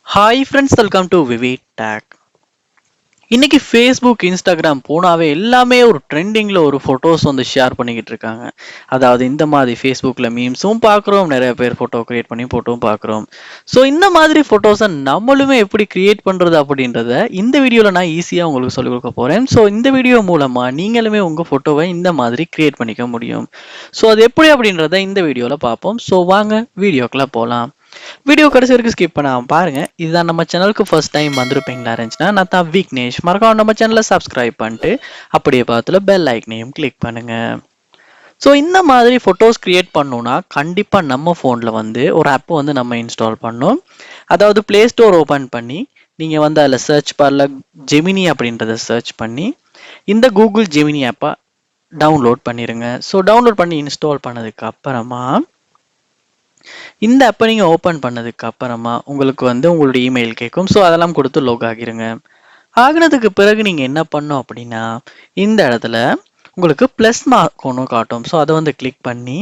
Hi friends, welcome to VV tech. இன்னைக்கு Facebook, Instagram போனாவே எல்லாமே ஒரு ட்ரெண்டிங்கில் ஒரு ஃபோட்டோஸ் வந்து ஷேர் பண்ணிக்கிட்டு இருக்காங்க. அதாவது இந்த மாதிரி ஃபேஸ்புக்கில் மீம்ஸும் பார்க்குறோம், நிறைய பேர் ஃபோட்டோ க்ரியேட் பண்ணி ஃபோட்டோவும் பார்க்குறோம். ஸோ இந்த மாதிரி ஃபோட்டோஸை நம்மளுமே எப்படி க்ரியேட் பண்ணுறது அப்படின்றத இந்த வீடியோவில் நான் ஈஸியாக உங்களுக்கு சொல்லிக் கொடுக்க போகிறேன். ஸோ இந்த வீடியோ மூலமாக நீங்களுமே உங்கள் ஃபோட்டோவை இந்த மாதிரி க்ரியேட் பண்ணிக்க முடியும். ஸோ அது எப்படி அப்படின்றத இந்த வீடியோவில் பார்ப்போம். ஸோ வாங்க வீடியோக்குள்ளே போகலாம். வீடியோ கடைசி வரைக்கும் ஸ்கிப் பண்ணாம பாருங்க. இதுதான் நம்ம சேனலுக்கு ஃபர்ஸ்ட் டைம் வந்திருப்பீங்களா இருந்துச்சுன்னா, நான் தான் விக்னேஷ். மறக்காம நம்ம சேனலை சப்ஸ்கிரைப் பண்ணிட்டு அப்படியே பார்த்துல பெல் ஐக்கனையும் கிளிக் பண்ணுங்க. ஸோ இந்த மாதிரி ஃபோட்டோஸ் கிரியேட் பண்ணணும்னா கண்டிப்பாக நம்ம ஃபோனில் வந்து ஒரு ஆப் வந்து நம்ம இன்ஸ்டால் பண்ணணும். அதாவது ப்ளே ஸ்டோர் ஓப்பன் பண்ணி நீங்கள் வந்து அதில் சர்ச் பாரில் ஜெமினி அப்படின்றத சர்ச் பண்ணி இந்த கூகுள் ஜெமினி ஆப்பை டவுன்லோட் பண்ணிடுங்க. ஸோ டவுன்லோட் பண்ணி இன்ஸ்டால் பண்ணதுக்கு அப்புறமா இந்த ஆப்பை நீங்கள் ஓப்பன் பண்ணதுக்கு அப்புறமா உங்களுக்கு வந்து உங்களுடைய இமெயில் கேட்கும். ஸோ அதெல்லாம் கொடுத்து லோக் ஆகிருங்க. ஆகினதுக்கு பிறகு நீங்கள் என்ன பண்ணணும் அப்படின்னா, இந்த இடத்துல உங்களுக்கு ப்ளஸ் மார்க் ஒன்று காட்டும். ஸோ அதை வந்து கிளிக் பண்ணி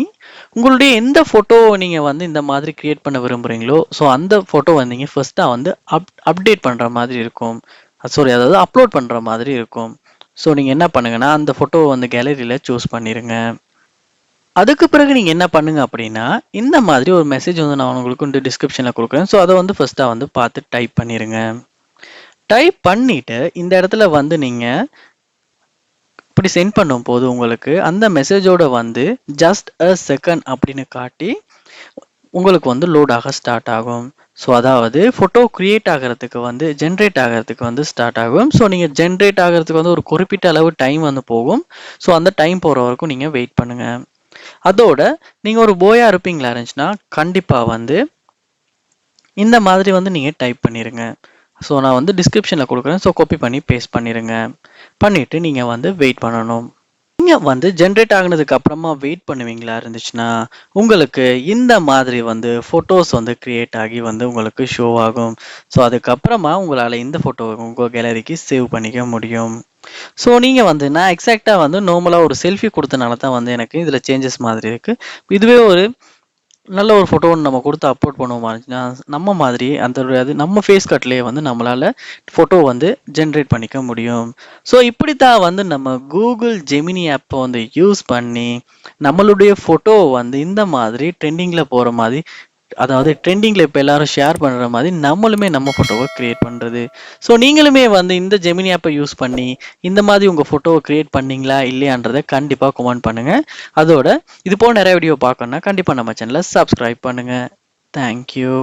உங்களுடைய எந்த ஃபோட்டோவை நீங்கள் வந்து இந்த மாதிரி க்ரியேட் பண்ண விரும்புகிறீங்களோ, ஸோ அந்த ஃபோட்டோ வந்து நீங்கள் ஃபஸ்ட்டாக வந்து அப்டேட் பண்ணுற மாதிரி இருக்கும். அதாவது அப்லோட் பண்ணுற மாதிரி இருக்கும். ஸோ நீங்கள் என்ன பண்ணுங்கன்னா, அந்த ஃபோட்டோவை வந்து கேலரியில் சூஸ் பண்ணிடுங்க. அதுக்கு பிறகு நீங்கள் என்ன பண்ணுங்க அப்படின்னா, இந்த மாதிரி ஒரு மெசேஜ் வந்து நான் உங்களுக்கு வந்து டிஸ்கிரிப்ஷனில் கொடுக்குறேன். ஸோ அதை வந்து ஃபஸ்ட்டாக வந்து பார்த்து டைப் பண்ணிடுங்க. டைப் பண்ணிவிட்டு இந்த இடத்துல வந்து நீங்கள் இப்படி சென்ட் பண்ணும்போது உங்களுக்கு அந்த மெசேஜோட வந்து ஜஸ்ட் அ செகண்ட் அப்படின்னு காட்டி உங்களுக்கு வந்து லோட் ஆக ஸ்டார்ட் ஆகும். ஸோ அதாவது ஃபோட்டோ க்ரியேட் ஆகிறதுக்கு வந்து ஜென்ரேட் ஆகிறதுக்கு வந்து ஸ்டார்ட் ஆகும். ஸோ நீங்கள் ஜென்ரேட் ஆகிறதுக்கு வந்து ஒரு குறிப்பிட்ட அளவு டைம் வந்து போகும். ஸோ அந்த டைம் போகிற வரைக்கும் நீங்கள் வெயிட் பண்ணுங்கள். அதோட நீங்கள் ஒரு போயா இருப்பீங்களா இருந்துச்சுன்னா கண்டிப்பாக வந்து இந்த மாதிரி வந்து நீங்கள் டைப் பண்ணிடுங்க. ஸோ நான் வந்து டிஸ்கிரிப்ஷனில் கொடுக்குறேன். ஸோ காப்பி பண்ணி பேஸ்ட் பண்ணிடுங்க. பண்ணிவிட்டு நீங்கள் வந்து வெயிட் பண்ணணும். நீங்கள் வந்து ஜென்ரேட் ஆகினதுக்கு அப்புறமா வெயிட் பண்ணுவீங்களா இருந்துச்சுன்னா உங்களுக்கு இந்த மாதிரி வந்து ஃபோட்டோஸ் வந்து க்ரியேட் ஆகி வந்து உங்களுக்கு ஷோ ஆகும். ஸோ அதுக்கப்புறமா உங்களால் இந்த ஃபோட்டோ உங்கள் கேலரிக்கு சேவ் பண்ணிக்க முடியும். ஸோ நீங்கள் வந்து நான் எக்ஸாக்டாக வந்து நார்மலாக ஒரு செல்ஃபி கொடுத்தனால தான் வந்து எனக்கு இதில் சேஞ்சஸ் மாதிரி இருக்குது. இதுவே ஒரு நல்ல ஒரு ஃபோட்டோ ஒன்று நம்ம கொடுத்து அப்லோட் பண்ணுவோமா இருந்துச்சுன்னா நம்ம மாதிரி அந்த அது நம்ம ஃபேஸ் கட்லேயே வந்து நம்மளால் ஃபோட்டோ வந்து ஜென்ரேட் பண்ணிக்க முடியும். ஸோ இப்படி தான் வந்து நம்ம கூகுள் ஜெமினி ஆப்பை வந்து யூஸ் பண்ணி நம்மளுடைய ஃபோட்டோ வந்து இந்த மாதிரி ட்ரெண்டிங்கில் போகிற மாதிரி, அதாவது ட்ரெண்டிங்கில் இப்போ எல்லாரும் ஷேர் பண்ணுற மாதிரி நம்மளுமே நம்ம ஃபோட்டோவை க்ரியேட் பண்ணுறது. ஸோ நீங்களுமே வந்து இந்த ஜெமினி ஆப்பை யூஸ் பண்ணி இந்த மாதிரி உங்கள் ஃபோட்டோவை க்ரியேட் பண்ணீங்களா இல்லையான்றதை கண்டிப்பாக கமெண்ட் பண்ணுங்கள். அதோட இது போல் நிறைய வீடியோ பார்க்கணுன்னா கண்டிப்பாக நம்ம சேனலை சப்ஸ்கிரைப் பண்ணுங்கள். தேங்க்யூ.